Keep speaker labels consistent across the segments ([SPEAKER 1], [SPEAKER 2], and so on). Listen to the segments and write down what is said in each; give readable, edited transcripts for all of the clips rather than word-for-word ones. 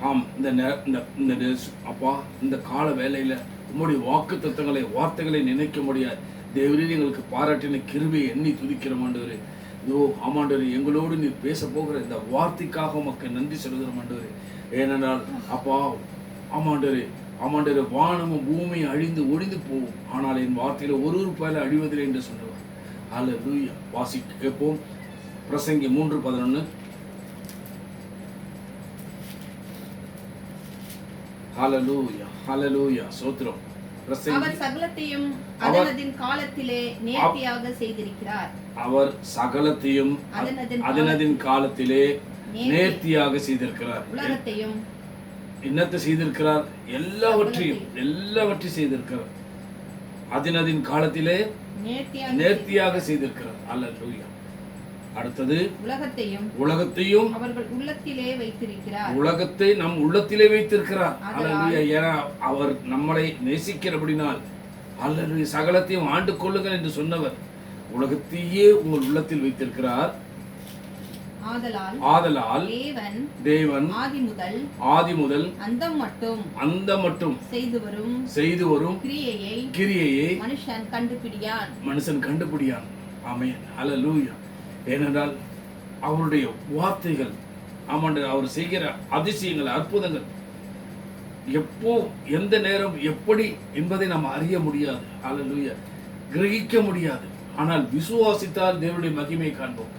[SPEAKER 1] ஆம், அப்பா இந்த கால வேலையில உம்முடைய வாக்கு தத்தங்களை வார்த்தைகளை நினைக்க முடியாது தேவரீர் எங்களுக்கு பாராட்டின கிருபையை எண்ணி துதிக்கிறோம் ஆண்டவரே. இதோ ஆமாண்டவரே, எங்களோடு நீர் பேச போகிற இந்த வார்த்தைக்காக உமக்கு நன்றி சொல்கிறோம் ஆண்டவரே. ஏனென்றால் அப்பா ஆமாண்டவரே ஆமாண்டவரே, வானமும் பூமியும் அழிந்து ஒழிந்து போகும், ஆனால் என் வார்த்தையில ஒரு பயில அழிவதில்லை என்று சொன்னவர். அல்லேலூயா. வாசி கேட்போம். பிரசங்கி 3:11. ஹல்லேலூயா ஹல்லேலூயா ஸ்தோத்திரம்.
[SPEAKER 2] அவர் சகலத்தையும் அதனதின் காலத்திலே நேர்த்தியாக செய்திருக்கிறார்.
[SPEAKER 1] அவர் சகலத்தையும் அதனதின் காலத்திலே நேர்த்தியாக செய்திருக்கிறார்.
[SPEAKER 2] உலகத்தையும்
[SPEAKER 1] என்னத்தை செய்திருக்கிறார்? எல்லாவற்றையும் செய்திருக்கிறார். அதனதின் காலத்திலே நேர்த்தியாக செய்திருக்கிறார். அல்லேலூயா. அடுத்தது உலகத்தையும்
[SPEAKER 2] அவர்கள் உள்ளத்திலே வைத்திருக்கிறார்.
[SPEAKER 1] உலகத்தை நம் உள்ளத்திலே வைத்திருக்கிறார். அல்லேலூயா. ஏன்னா அவர் நம்மளை நேசிக்கிறபடினால் அல்லேலூயா சகலத்தையும் ஆண்டு கொள்ளுங்கள் என்று சொன்னவர் உலகத்தையே உங்கள் உள்ளத்தில் வைத்திருக்கிறார். ஆதலால் தேவன் ஆதி முதல் அந்த மட்டும் செய்து வரும் கிரியையை மனுஷன் கண்டுபிடியான். ஆமென். அல்லேலூயா. ஏனென்றால் அவருடைய வார்த்தைகள் ஆமாண்டு அவர் செய்கிற அதிசயங்கள் அற்புதங்கள் எப்போ எந்த நேரம் எப்படி என்பதை நாம் அறிய முடியாது. அல்லேலூயா. கிரகிக்க முடியாது. ஆனால் விசுவாசித்தால் தேவனுடைய மகிமை காண்போம்.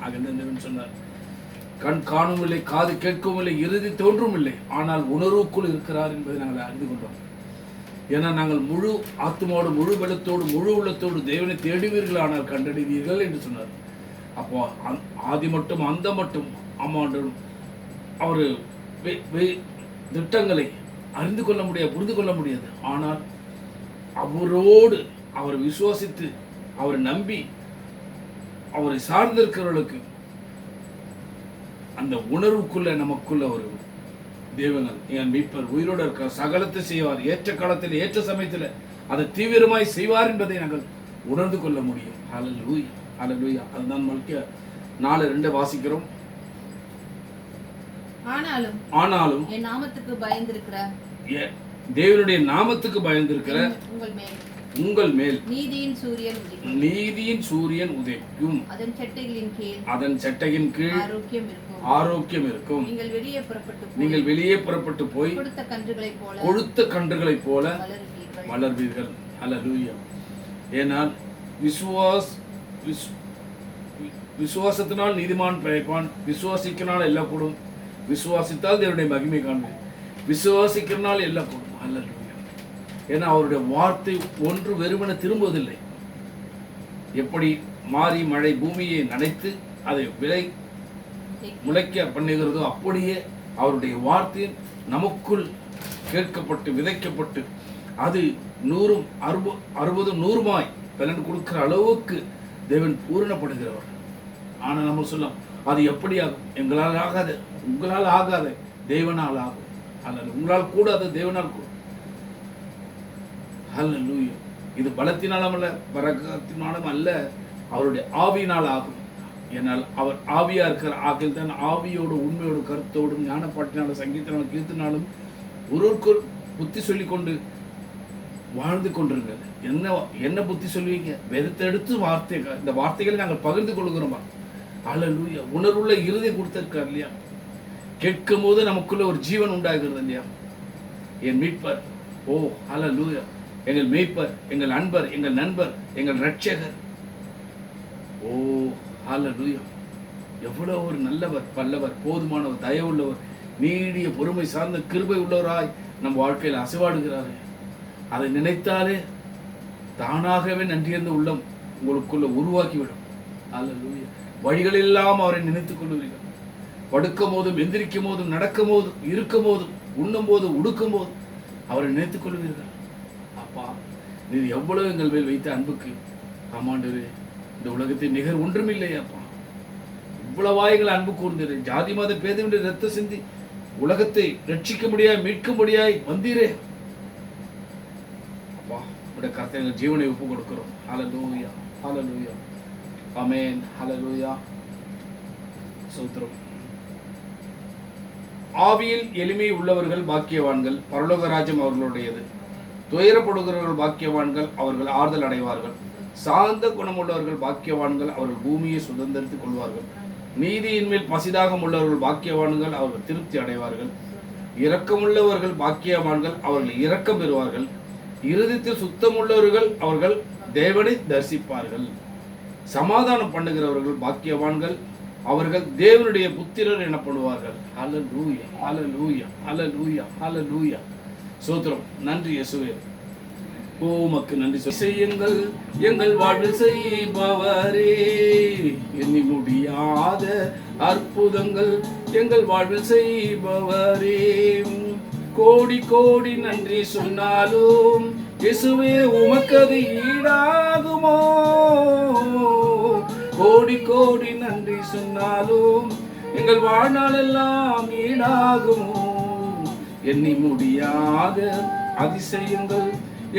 [SPEAKER 1] ஆகவே சொன்னார், கண் காணும் இல்லை, காது கேட்கவும் இல்லை, இறுதி தோன்றும் இல்லை, ஆனால் உணர்வுக்குள் இருக்கிறார் என்பதை நாங்கள் அறிந்து கொண்டோம். ஏன்னா நாங்கள் முழு ஆத்மாவோடு முழு பலத்தோடு முழு உள்ளத்தோடு தேவனை தேடுவீர்கள், ஆனால் கண்டடைவீர்கள் என்று சொன்னார். அப்போ ஆதி மட்டும் அந்த மட்டும் ஆமாண்டும் அவர் திட்டங்களை அறிந்து கொள்ள முடியாது, புரிந்து கொள்ள முடியாது. ஆனால் அவரோடு அவர் விசுவாசித்து அவரை நம்பி அவரை சார்ந்திருக்கிறவர்களுக்கு அந்த உணர்வுக்குள்ள நமக்குள்ள ஒரு தேவனால் என் மீட்பர் உயிரோடு இருக்கிற சகலத்தை செய்வார், ஏற்ற காலத்தில் ஏற்ற சமயத்தில் அதை தீவிரமாய் செய்வார் என்பதை நாங்கள் உணர்ந்து கொள்ள முடியும். ஹல்லேலூயா ஹல்லேலூயா. அதுதான் மல்கியா 4:2 வாசிக்கிறோம். ஆனாலும்
[SPEAKER 2] என் நாமத்துக்கு பயந்திருக்கிற
[SPEAKER 1] தேவனுடைய நாமத்துக்கு பயந்திருக்கிற உங்கள் மேல் நீதியின் சூரியன் உதிக்கும், அதன் சட்டையின் கீழ் ஆரோக்கியம் இருக்கும். நீங்கள் வெளியே புறப்பட்டு போய் கொழுத்த கன்றுகளைப் போல வளர்வீர்கள். அல்லேலூயா. ஏனால் விசுவாசத்தினால் நீதிமான் பிழைப்பான், விசுவாசிக்கிறனால் எல்லாம் கூடும், விசுவாசித்தால் தேவனுடைய மகிமை காண்பேன், விசுவாசிக்கிறனால் எல்லாம் கூடும். அல்லேலூயா. ஏன்னா அவருடைய வார்த்தை ஒன்று வெறுமன திரும்புவதில்லை. எப்படி மாறி மழை பூமியை நனைத்து அதை முளைக்க பண்ணுகிறதோ அப்படியே அவருடைய வார்த்தை நமக்குள் கேட்கப்பட்டு விதைக்கப்பட்டு அது 100 60 100 பலன் கொடுக்கிற அளவுக்கு தேவன் பூரணப்படுகிறவர். ஆனால் நம்ம சொல்லலாம் அது எப்படி ஆகும்? எங்களால் ஆகாது, உங்களால் ஆகாது, தேவனால் ஆகும். அல்லது உங்களால் கூடாது, தேவனால் கூடும். ஹல்லேலூயா. இது பலத்தினாலும் அல்ல, பரக்கத்தினாலும் அல்ல, அவருடைய ஆவியினால் ஆகும். ஏனால் அவர் ஆவியா இருக்கிற ஆகில் தான் ஆவியோடு உண்மையோடு கருத்தோடும் ஞானப்பாட்டினாலும் சங்கீதத்தினாலும் கீர்த்தனாலும் ஒருவருக்குள் புத்தி சொல்லிக்கொண்டு வாழ்ந்து கொண்டிருங்கள். என்ன புத்தி சொல்லுவீங்க? வெறுத்தெடுத்து இந்த வார்த்தைகளை நாங்கள் பகிர்ந்து கொள்கிறோமா? அல்லேலூயா. உணர்வுள்ள இறுதி கொடுத்திருக்கார் இல்லையா? கேட்கும் போது நமக்குள்ள ஒரு ஜீவன் உண்டாகிறது இல்லையா? என் மீட்பர், ஓ அல்லேலூயா, எங்கள் மீட்பர், எங்கள் அன்பர், எங்கள் நண்பர், எங்கள் இரட்சகர், ஓ அல்லேலூயா. எவ்வளவு ஒரு நல்லவர், வல்லவர், போதுமானவர், தயவுள்ளவர், நீடிய பொறுமை சார்ந்த கிருபை உள்ளவராய் நம் வாழ்க்கையில் அசைவாடுகிறாரே. அதை நினைத்தாலே தானாகவே நன்றியர்ந்த உள்ளம் உங்களுக்குள்ள உருவாக்கிவிடும். அல்லேலூயா. வழிகளெல்லாம் அவரை நினைத்துக் கொள்வீர்கள். படுக்கும் போதும் எந்திரிக்கும் போதும் நடக்கும் போதும் இருக்கும் போதும் உண்ணும் போதும் உடுக்கும் போதும் அவரை நினைத்துக் கொள்வீர்கள். அப்பா, நீ எவ்வளவு எங்கள் மேல் வைத்த அன்புக்கு ஆமாண்டவரே, இந்த உலகத்தில் நிகர் ஒன்றுமில்லை. அப்பா, இவ்வளவாய் எங்கள் அன்பு கூர்ந்தீரே. ஜாதி மத பேதமின்றி ரத்த சிந்தி உலகத்தை ரட்சிக்க முடியாய் மீட்க முடியாய் வந்தீரே. உடைய கர்த்தர் ஜீவனை ஒப்பு கொடுக்கிறோம். ஹல்லேலூயா ஹல்லேலூயா. ஆமென். ஹல்லேலூயா. ஸ்தோத்திரம். ஆவியில் எளிமை உள்ளவர்கள் பாக்கியவான்கள், பரலோக ராஜ்யம் அவர்களுடையது. துயரப்படுகிறவர்கள் பாக்கியவான்கள், அவர்கள் ஆறுதல் அடைவார்கள். சார்ந்த குணமுள்ளவர்கள் பாக்கியவான்கள், அவர்கள் பூமியை சுதந்திரித்துக் கொள்வார்கள். நீதியின் மேல் பசிதாகம் உள்ளவர்கள் பாக்கியவான்கள், அவர்கள் திருப்தி அடைவார்கள். இரக்கமுள்ளவர்கள் பாக்கியவான்கள், அவர்கள் இரக்கம் பெறுவார்கள். இருதயத்தில் சுத்தமுள்ளவர்கள், அவர்கள் தேவனை தரிசிப்பார்கள். சமாதானம் பண்ணுகிறவர்கள் பாக்கியவான்கள், அவர்கள் தேவனுடைய புத்திரர் எனப்படுவார்கள். ஹல்லேலூயா, ஹல்லேலூயா, ஹல்லேலூயா, ஹல்லேலூயா. ஸ்தோத்திரம். நன்றி இயேசுவே. உமக்கு நன்றி செய்யுங்கள் எங்கள் வாழ்வில் செய்பவரே. எண்ணி முடியாத அற்புதங்கள் எங்கள் வாழ்வில் செய்பவரே. கோடி கோடி நன்றி சொன்னாலும் இயேசுவே உமக்கு அது ஈடாகுமோ? கோடி கோடி நன்றி சொன்னாலும் எங்கள் வாழ்நாள் எல்லாம் ஈடாகுமோ? எண்ணி முடியாத அதிசயங்கள்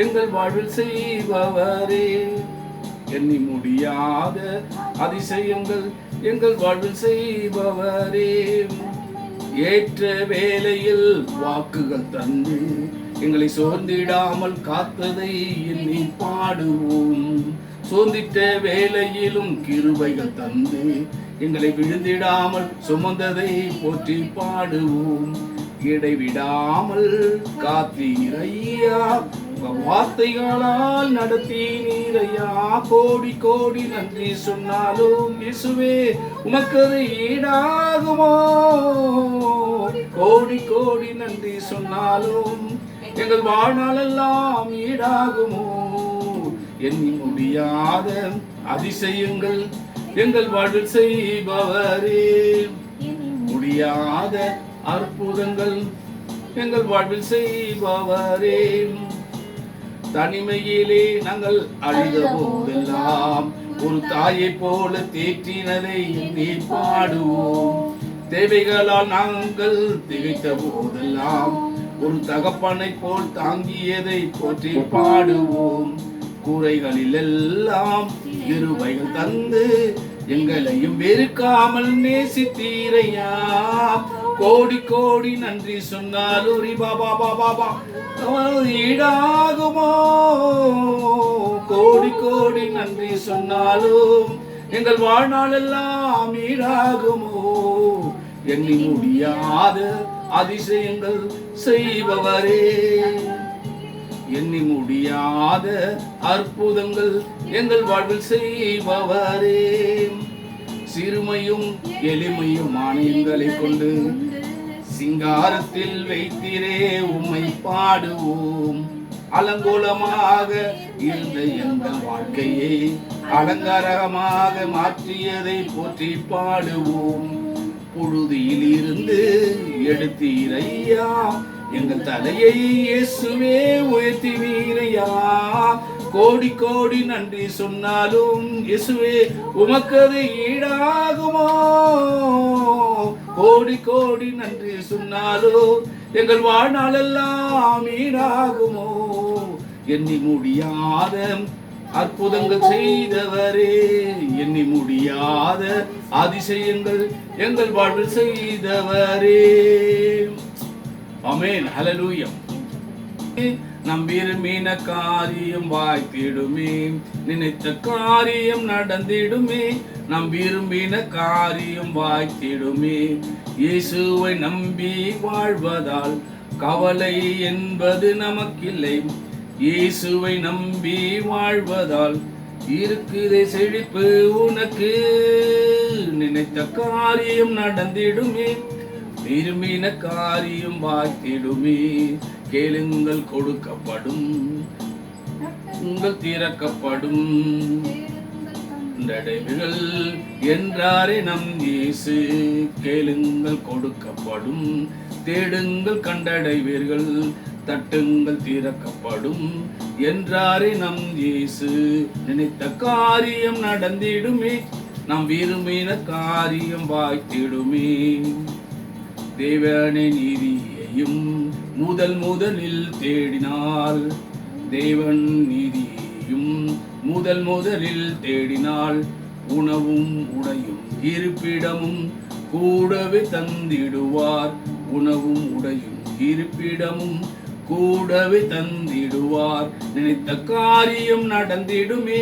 [SPEAKER 1] எங்கள் வாழ்வில் செய்பவரே. எண்ணி முடியாத அதிசயங்கள் எங்கள் வாழ்வில் செய்பவரே. ஏற்ற வேளையில் வாக்குகள் தந்து எங்களை சோர்ந்திடாமல் காத்ததை எண்ணி பாடுவோம். சோர்ந்திட்ட வேளையிலும் கிருபைகள் தந்து எங்களை விழுந்திடாமல் சுமந்ததை போற்றி பாடுவோம். இடைவிடாமல் காத்தீரையா, வார்த்தைகளால் நடத்தீரையா. கோடி கோடி நன்றி சொன்னாலும் இயேசுவே உமக்கு அது ஈடாகுமோ? கோடி கோடி நன்றி சொன்னாலும் எங்கள் வாழ்நாள் எல்லாம் ஈடாகுமோ? எண்ணி முடியாத அதிசயங்கள் எங்கள் வாழ்வில் செய்பவரே. முடியாத அற்புதங்கள் எங்கள் வாழ்வில் செய்பவரே. தனிமையிலே நாங்கள் அழுத போதெல்லாம் ஒரு தாயை போல தேற்றினதை எண்ணி பாடுவோம். தேவைகளால் நாங்கள் திகைத்த போதெல்லாம் ஒரு தகப்பனை போல் தாங்கியதை போற்றி பாடுவோம். கூரைகளில் எல்லாம் கிருபைகள் தந்து எங்களையும் வெறுக்காமல் நேசித்தீரையா. கோடி கோடி நன்றி சொன்னாலும் பாபா ஈடாகுமோ? கோடி கோடி நன்றி சொன்னாலும் எங்கள் வாழ்நாள் எல்லாம் ஈடாகுமோ? எண்ணி முடியாத அதிசயங்கள் செய்பவரே. எண்ணி முடியாத அற்புதங்கள் எங்கள் வாழ்வில் செய்பவரே. சிறுமையும் எளிமையும் ஆணையங்களை கொண்டு சிங்காரத்தில் வைத்திரே உம்மை பாடுவோம். அலங்கோலமாக இருந்த எங்கள் வாழ்க்கையை அலங்காரமாக மாற்றியதை போற்றி பாடுவோம். புழுதியில் இருந்து எடுத்தீரையா, எங்கள் தலையை இயேசுவே உயர்த்தினீரையா. கோடி கோடி நன்றி சொன்னாலும் இயேசுவே உமக்கு அது ஈடாகுமோ? கோடி கோடி நன்றி சொன்னாலும் எங்கள் வாழ்நாள் எல்லாம் ஈடாகுமோ? எண்ணி முடியாத அற்புதங்கள் செய்தவரே. எண்ணி முடியாத அதிசயங்கள் எங்கள் வாழ்வில் செய்தவரே. ஆமென். ஹல்லேலூயா. நம் விரும்பின காரியம் வாய்த்திடுமே, நினைத்த காரியம் நடந்திடுமே. நம் விரும்பின காரியம் வாய்த்திடுமே. இயேசுவை நம்பி வாழ்வதால் கவலை என்பது நமக்கில்லை. இயேசுவை நம்பி வாழ்வதால் இருக்குதே செழிப்பு உனக்கு. நினைத்த காரியம் நடந்திடுமே, விரும்பின காரியம் வாய்த்திடுமே. கேளுங்கள் கொடுக்கப்படும், உங்கள் திறக்கப்படும். நடைவுகள் என்றாரே நம் இயேசு. கேளுங்கள் கொடுக்கப்படும், தேடுங்கள் கண்டடைவீர்கள். தட்டுங்கள் திறக்கப்படும் என்றாரே நம் இயேசு. நினைத்த காரியம் நடந்திடுமே, நாம் விரும்பின காரியம் வாய்த்திடுமே. தேவனை நீதியையும் முதலில் தேடினால், தேவன் நீதியையும் முதலில் தேடினால், உணவும் உடையும் இருப்பிடமும் கூடவே தந்திடுவார். உணவும் உடையும் இருப்பிடமும் கூடவே தந்திடுவார். நினைத்த காரியம் நடந்திடுமே,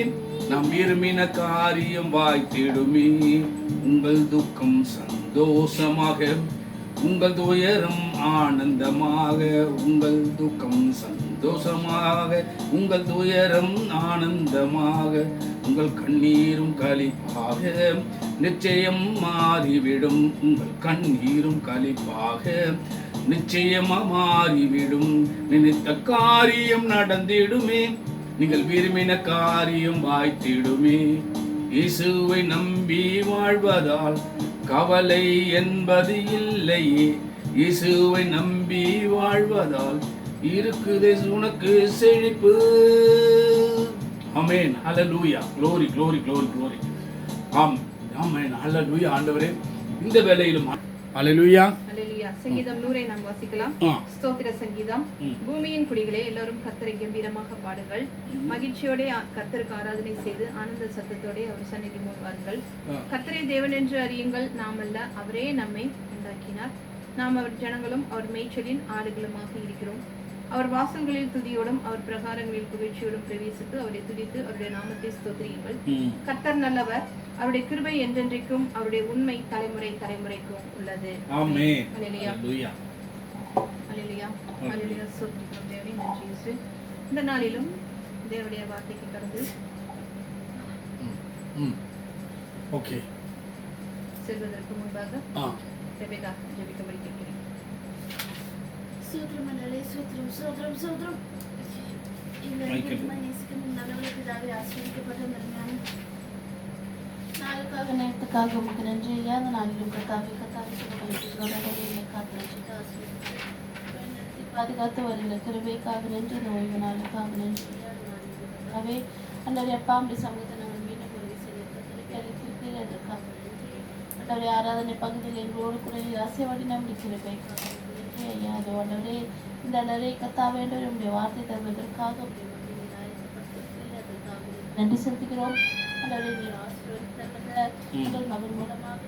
[SPEAKER 1] நாம் விரும்பின காரியம் வாய்த்திடுமே. உங்கள் துக்கம் சந்தோஷமாக, உங்கள் துயரம் ஆனந்தமாக. உங்கள் துக்கம் சந்தோஷமாக, உங்கள் துயரம் ஆனந்தமாக. உங்கள் கண்ணீரும் களிப்பாக நிச்சயம் மாறிவிடும். உங்கள் கண்ணீரும் களிப்பாக நிச்சயமா மாறிவிடும். நினைத்த காரியம் நடந்திடுமே, நீங்கள் விரும்பின காரியம் வாய்த்திடுமே. இயேசுவை நம்பி வாழ்வதால் கவலை என்பது இல்லையே. இயேசுவை நம்பி வாழ்வதால் இருக்குதே உனக்கு செழிப்பு. ஆமென். ஹல்லேலூயா. glory glory glory glory. ஆமென். ஹல்லேலூயா. ஆண்டவரே, இந்த வேளையிலும் ஹல்லேலூயா.
[SPEAKER 2] அல்லேலூயா. சங்கீதம் 100 நாம் வாசிக்கலாம். ஸ்தோத்திர சங்கீதம். பூமியின் குடிகளே, எல்லாரும் கர்த்தரை கம்பீரமாக பாடுங்கள். மகிழ்ச்சியோட கர்த்தருக்கு ஆராதனை செய்து ஆனந்த சத்தத்தோட அவர் சந்நிதி முன்வாருங்கள். கர்த்தரை தேவன் என்று அறியுங்கள். நாம் அல்ல, அவரே நம்மை உண்டாக்கினார். நாம் அவர் ஜனங்களும் அவர் மேய்ச்சலின் ஆடுகளுமாக இருக்கிறோம். அவர் வாசல்களில் துதியோடும் அவர் பிரகாரங்களில் புகழ்ச்சியோடும் பிரவேசித்து அவரை துதித்து அவருடைய நாமத்தை ஸ்தோத்திரியுங்கள். கர்த்தர் நல்லவர், அவருடைய கிருபை என்றென்றைக்கும், அவருடைய உண்மை தலைமுறை தலைமுறைக்கும் உள்ளது.
[SPEAKER 1] ஆமென்.
[SPEAKER 2] அல்லேலூயா. அல்லேலூயா. அல்லேலூயா. ஸ்தோத்திரம் தேவனே, நன்றி இயேசுவே. இந்த நாளிலும் தேவனுடைய வார்த்தைக்கு கடந்து
[SPEAKER 1] ஓகே
[SPEAKER 2] செல்வதற்கு முன்பாக ரெபேக்கா ஜெபிக்கும்படி கேட்கிறேன்.
[SPEAKER 3] சூத்ரம் மண்டலே, சூத்ரம் சூத்ரம் சூத்ரம். இந்த நேசிக்கும் நல்லவர்கள் பிதாவே, ஆசீர்வதிக்கப்பட்ட நன்மையான நாளுக்காக நேரத்துக்காக உமக்கு நன்றி ஐயா. அந்த நாளிலும் கத்தாவே பாதுகாத்து வருகிற கிருபைக்காக நன்றி. இந்த ஓய்வு நாளுக்காக நன்றி ஐயாவே. அன்றைய அப்பா அப்படி சமூகத்தை நாங்கள் மீண்டும் உதவி செய்ய திருப்பி அளித்திருக்கிறீர்கள், அதற்காக நன்றி. அன்றைய ஆராதனை பகுதியில் எங்களோடு கூட ஆசைவாடி நம்பி கிருபைக்காக ஐயா. அது உடனே இந்த அடரை கத்தாவே நம்முடைய வார்த்தை தருவதற்காக நன்றி செலுத்துகிறோம். அன்றரை நீர் ஆசீர்வதித்தவர்கள் மகன் மூலமாக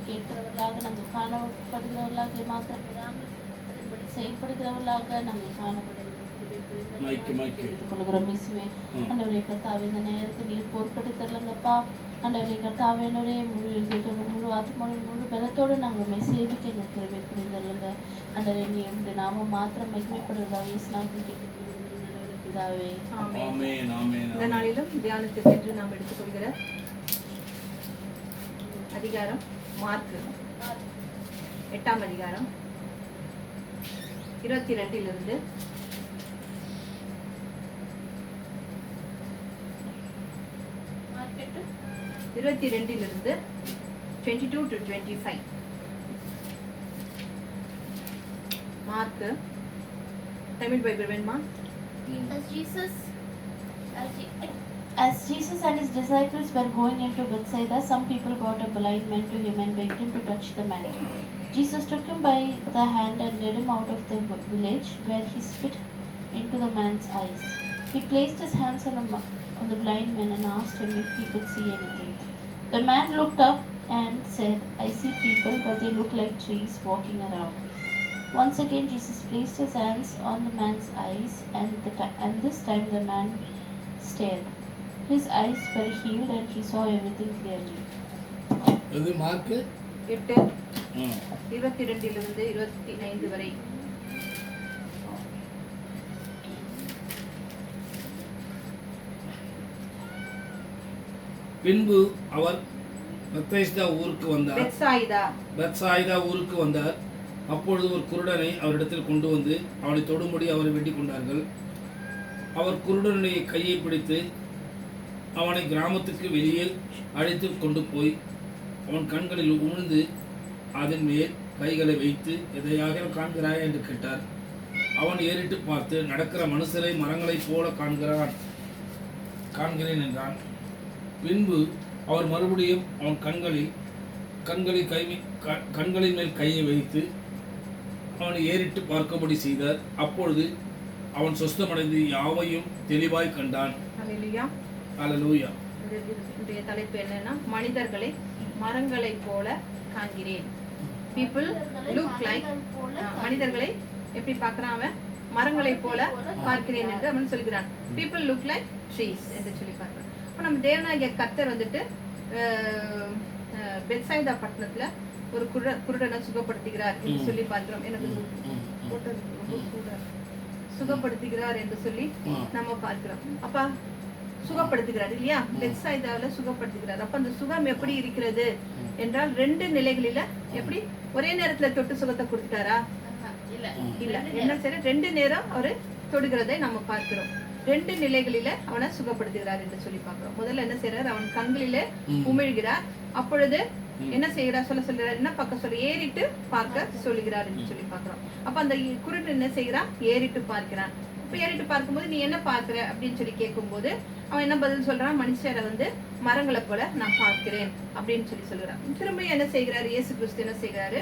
[SPEAKER 3] கேட்கிறவர்களாக நாங்கள் காணப்படுகிறவர்களாக மாத்திரம் இல்லாமல் அதன்படி செயல்படுகிறவர்களாக நாங்கள் காணப்படுகிறோம். இயேசுவே, அன்றவரை கத்தாவே இந்த நேரத்தில் நீர் பொறுப்பட்டு தரலங்கப்பா. அன்றவரை கத்தாவே முழு ஆத்மாவின் முழு பலத்தோடு நாங்கள் சேவிக்க எங்கள் கிருபை புரிந்தல்லுங்க. அன்றரை நீ உங்களுடைய நாமம் மாத்திரம் மகிமைப்படுவதாக இயேசு நாமத்தில் கேட்கிறோம் பிதாவே.
[SPEAKER 2] ஆமென். இந்த நாளிலும் தியானத்துக்கு என்று நாம் எடுத்துக்கொள்கிற அதிகாரம் மார்க்கு 8ஆம் அதிகாரம் 22 22 22 to 25. மார்க்கு தமிழ் பைபிள் வேணுமா?
[SPEAKER 3] As Jesus and his disciples were going into Bethsaida, some people brought a blind man to him and begged him to touch the man. Jesus took him by the hand and led him out of the village, where he spit into the man's eyes. He placed his hands on the blind man and asked him if he could see anything. The man looked up and said, "I see people, but they look like trees walking around." Once again, Jesus placed his hands on the man's eyes, and this time the man stared. His eyes were healed and he saw everything clearly.
[SPEAKER 1] இது mark
[SPEAKER 2] 8:22 25 வரை.
[SPEAKER 1] பின்பு அவர் Bethsaida ஊருக்கு வந்தார். அப்பொழுது ஒரு குருடனை அவரிடத்தில் கொண்டு வந்து அவனை தொடும்படி அவரை வெட்டிக் கொண்டார்கள். அவர் குருடனுடைய கையை பிடித்து அவனை கிராமத்துக்கு வெளியே அழைத்து கொண்டு போய் அவன் கண்களில் உமிழ்ந்து அதன் மேல் கைகளை வைத்து, எதையாக காண்கிறாய் என்று கேட்டார். அவன் ஏறிட்டு பார்த்து, நடக்கிற மனுஷரை மரங்களைப் போல காண்கிறேன் என்றான். பின்பு அவர் மறுபடியும் அவன் கண்களின் மேல் கையை வைத்து அவனை ஏறிட்டு பார்க்கும்படி செய்தார். அப்பொழுது அவன் சொஸ்தமடைந்து யாவையும் தெளிவாய் கண்டான். அல்லேலூயா.
[SPEAKER 2] இதனுடைய தலைப்பு என்னன்னா, மனிதர்களை மரங்களைப் போல காண்கிறேன். people look like மனிதர்களை எப்படி பார்க்கறான் அவன் மரங்களை போல பார்க்கிறேன் என்று அவன் சொல்கிறான். people look like trees என்று சொல்லி பார்க்கிறான். அப்ப நம்ம தேவனாகிய கர்த்தர் வந்துட்டு பெத்சாய்தா பட்டணத்துல ஒரு குருடனை சுகப்படுத்துகிறார் என்று சொல்லி பார்க்கிறோம். எனக்கு சுகப்படுத்துகிறார் என்று சொல்லி நம்ம பார்க்கிறோம். அப்ப சுகப்படுத்துகிறார் இல்லையா, பெத்சாய்தாவில சுகப்படுத்துகிறார். அப்ப அந்த சுகம் எப்படி இருக்கிறது என்றால் 2 நிலைகளில எப்படி ஒரே நேரத்துல தொட்டு சுகத்தை கொடுத்துட்டாரா? இல்ல. என்ன சரி 2 நேரம் அவரு தொடுகிறதை நம்ம பார்க்கிறோம். 2 நிலைகளில அவனை சுகப்படுத்துகிறார் என்று சொல்லி பார்க்கிறோம். முதல்ல என்ன செய்யறார், அவன் கண்களிலே உமிழ்கிறார். அப்பொழுது என்ன செய்கிறார் சொல்றார், என்ன பார்க்க சொல்ல, ஏறிட்டு பார்க்க சொல்லுகிறார் என்று சொல்லி பார்க்கிறோம். அப்ப அந்த குருட்டு என்ன செய்யறான், ஏறிட்டு பார்க்கிறான். இப்ப ஏறிட்டு பார்க்கும்போது நீ என்ன பார்க்கிற அப்படின்னு சொல்லி கேட்கும் போது அவன் என்ன பதில் சொல்றான், மனுஷரை மரங்களை போல நான் பார்க்கிறேன் அப்படின்னு சொல்லி சொல்கிறான். திரும்ப என்ன செய்கிறாரு, இயேசு கிறிஸ்து என்ன செய்கிறாரு,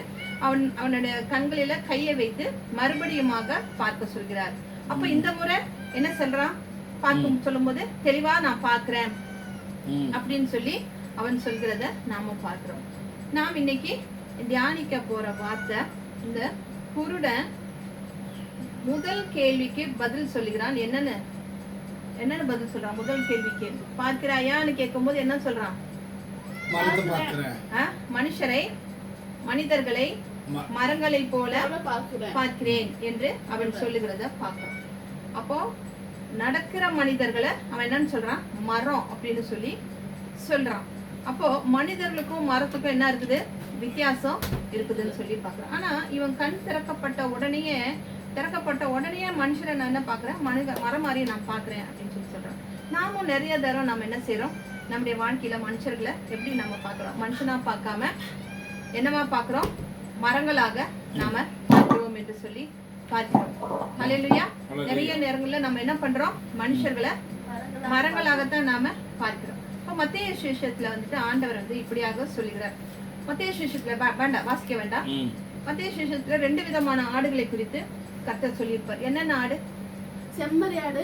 [SPEAKER 2] அவனுடைய கண்களில கையை வைத்து மறுபடியுமாக பார்க்க சொல்கிறார். அப்ப இந்த முறை என்ன சொல்றான், பார்க்கும் சொல்லும் போது தெளிவா நான் பார்க்கிறேன் அப்படின்னு சொல்லி அவன் சொல்கிறத நாம பார்க்கிறோம். நாம் இன்னைக்கு தியானிக்க போற வார்த்தை, இந்த குருடன் முதல் கேள்விக்கு பதில் சொல்லுகிறான். என்னன்னு பதில் சொல்றான், முதல் கேள்விக்கு பார்க்கிறாயான்னு கேட்கும் போது என்ன சொல்றான், மனிதர்களை மரங்களை போல பார்க்கிறேன் என்று அவன் சொல்லுகிறத பார்க்கிறோம். அப்போ நடக்கிற மனிதர்களை அவன் என்னன்னு சொல்றான், மரம் அப்படின்னு சொல்லி சொல்றான். அப்போ மனிதர்களுக்கும் மரத்துக்கும் என்ன இருக்குது, வித்தியாசம் இருக்குதுன்னு சொல்லி பார்க்கிறோம். ஆனா இவன் கண் திறக்கப்பட்ட உடனே மனுஷரை நான் என்ன பாக்குறேன், மரம் மாதிரி நான் பாக்குறேன் அப்படின்னு சொல்லி சொல்றேன். நாமும் நிறைய தரம் நம்ம என்ன செய்யறோம், நம்முடைய வாழ்க்கையில மனுஷர்களை எப்படி நம்ம பாக்குறோம், மனுஷனா பார்க்காம என்னமா பாக்குறோம், மரங்களாக நாம பார்க்கிறோம் என்று சொல்லி பார்க்கிறோம். ஹல்லேலூயா. நிறைய நேரங்கள்ல நம்ம என்ன பண்றோம், மனுஷர்களை மரங்களாகத்தான் நாம பார்க்கிறோம். இப்போ மத்தேயு சுவிசேஷத்துல வந்துட்டு ஆண்டவர் இப்படியாக சொல்லுகிறார். மத்தேயு சுவிசேஷத்துல வேண்டாம், வாசிக்க வேண்டாம். மத்தேயு சுவிசேஷத்துல 2 விதமான ஆடுகளை குறித்து கர்த்தர் சொல்லியிருப்பார். என்னென்ன ஆடு, செம்மறியாடு,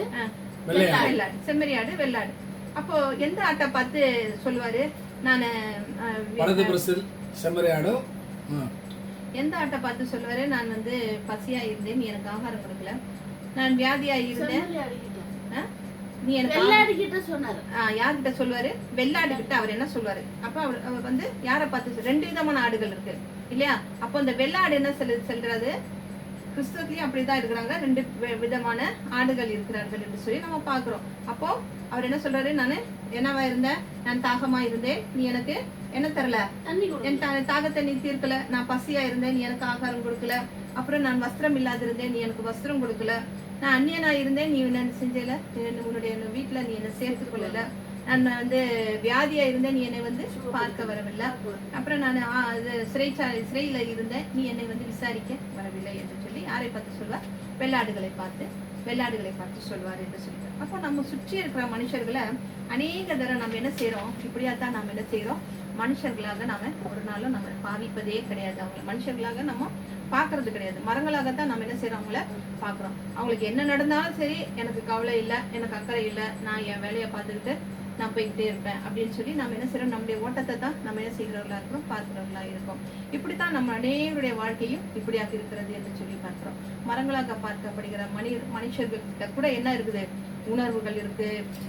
[SPEAKER 2] வெள்ளாடு. அப்போ எந்த ஆட்டை பார்த்து சொல்லுவாரு, நான் செம்மறியாடு, எந்த ஆட்டை பார்த்து சொல்லுவாரு, நான் பசியா இருந்தேன் நீ எனக்கு ஆகாரம் கொடுக்கல, நான் வியாதியா இருந்தேன் நீ எனக்கு யார்கிட்ட சொல்லுவாரு, வெள்ளாடு கிட்ட அவர் என்ன சொல்லுவாரு. அப்ப அவர் யாரை பார்த்து, 2 விதமான ஆடுகள் இருக்கு இல்லையா. அப்போ அந்த வெள்ளாடு என்ன சொல்றது, கிறிஸ்துவத்திலயும் அப்படிதான் இருக்கிறாங்க, 2 விதமான ஆடுகள் இருக்கிறார்கள் என்று சொல்லி நம்ம பாக்குறோம். அப்போ அவர் என்ன சொல்றாரு, நானு என்னவா இருந்தேன், நான் தாகமா இருந்தேன் நீ எனக்கு என்ன தரல, என் தாகத்தை நீ தீர்க்கல, நான் பசியா இருந்தேன் நீ எனக்கு ஆகாரம் கொடுக்கல, அப்புறம் நான் வஸ்திரம் இல்லாத இருந்தேன் நீ எனக்கு வஸ்திரம் கொடுக்கல, நான் அந்நியனா இருந்தேன் நீ என்ன செஞ்சல, உன்னுடைய வீட்டுல நீ என்ன சேர்த்து கொள்ளல, நான் வியாதியா இருந்தேன் நீ என்னை பார்க்க வரவில்லை, அப்புறம் நான் சிறையில இருந்தேன் நீ என்னை விசாரிக்க வரவில்லை என்று சொல்லி யாரை பார்த்து சொல்வார், வெள்ளாடுகளை பார்த்து சொல்வார் என்று சொல்லுவார். அப்போ நம்ம சுற்றி இருக்கிற மனுஷர்களை அநேக தடவை நம்ம என்ன செய்யறோம், இப்படியாத்தான் நம்ம என்ன செய்யறோம், மனுஷர்களாக நாம ஒரு நாளும் நம்ம பாவிப்பதே கிடையாது. அவங்களை மனுஷர்களாக நம்ம பாக்குறது கிடையாது, மரங்களாகத்தான் நம்ம என்ன செய்யறோம், அவங்கள பாக்குறோம். அவங்களுக்கு என்ன நடந்தாலும் சரி எனக்கு கவலை இல்லை, எனக்கு அக்கறை இல்லை, நான் என் வேலையை பார்த்துக்கிட்டு நான் போய்கிட்டே இருப்பேன் அப்படின்னு சொல்லி நம்ம என்ன செய்யறோம், நம்முடைய ஓட்டத்தை தான் நம்ம என்ன செய்கிறவர்களா இருக்கிறோம், பார்க்கிறவர்களா இருக்கோம். இப்படித்தான் நம்ம அநேகருடைய வாழ்க்கையும் இப்படியாக இருக்கிறது என்று சொல்லி பார்க்கிறோம். மரங்களாக பார்க்கப்படுகிற மனுஷர்கள்கிட்ட கூட என்ன இருக்குது, உணர்வுகள் இருக்கு,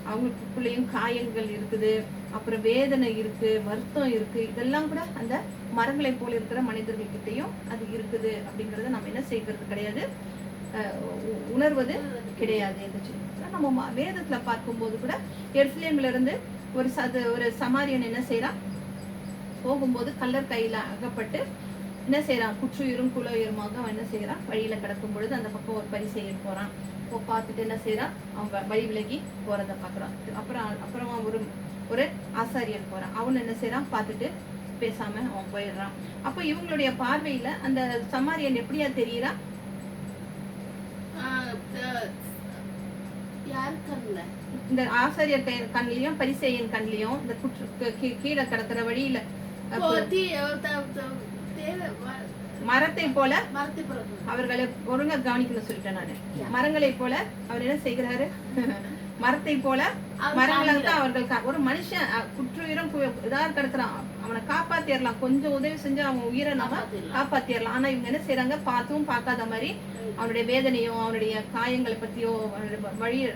[SPEAKER 2] அவங்களுக்குள்ளேயும் காயங்கள் இருக்குது, அப்புறம் வேதனை இருக்கு, வருத்தம் இருக்கு, இதெல்லாம் கூட அந்த மரங்களை போல இருக்கிற மனிதர்கள் கிட்டையும் அது இருக்குது அப்படிங்கறத நம்ம என்ன செய்கிறது கிடையாது, உணர்வது கிடையாது என்று சொல்லி நம்ம வேதத்துல பார்க்கும்போது கூட எருசலேம்ல இருந்து ஒரு சமாரியன் என்ன செய்யறான், போகும்போது கல்லர் கையில அகப்பட்டு என்ன செய்யறான், குற்றுயிரும் குலயுருமாக அவன் என்ன செய்யறான், வழியில கிடக்கும் பொழுது அந்த பக்கம் ஒரு பரிசேயன் போறான். பார்த்துட்டு என்ன செய்யறான், அவன் வழி விலகி போறத பாக்குறான். அப்புறமா ஒரு ஆசாரியன் போறான், அவன் என்ன செய்யறான், பார்த்துட்டு பேசாம அவன் போயிடுறான். அப்ப இவங்களுடைய பார்வையில அந்த சமாரியன் எப்படியா தெரியறான், இந்த ஆசாரியர் கண்ணிலையும் பரிசேயன் கண்ணிலையும் இந்த கீழே கிடக்கிற வழியில மரத்தை போல அவர்களை ஒழுங்கா கவனிக்கணும்னு சொல்லிட்டேன் நானு. மரங்களை போல அவர் என்ன செய்கிறாரு, மரத்தை போல மரங்களாக தான் அவர்கள் ஒரு மனுஷன் குற்றுயிரும் இதாக கிடக்குறான், அவனை காப்பாத்திரலாம், கொஞ்சம் உதவி செஞ்சு அவன் உயிரை நம்ம காப்பாத்திரலாம். ஆனா இவங்க என்ன செய்யறாங்க, பார்த்தும் பார்க்காத மாதிரி அவனுடைய வேதனையோ அவனுடைய காயங்களை பத்தியோ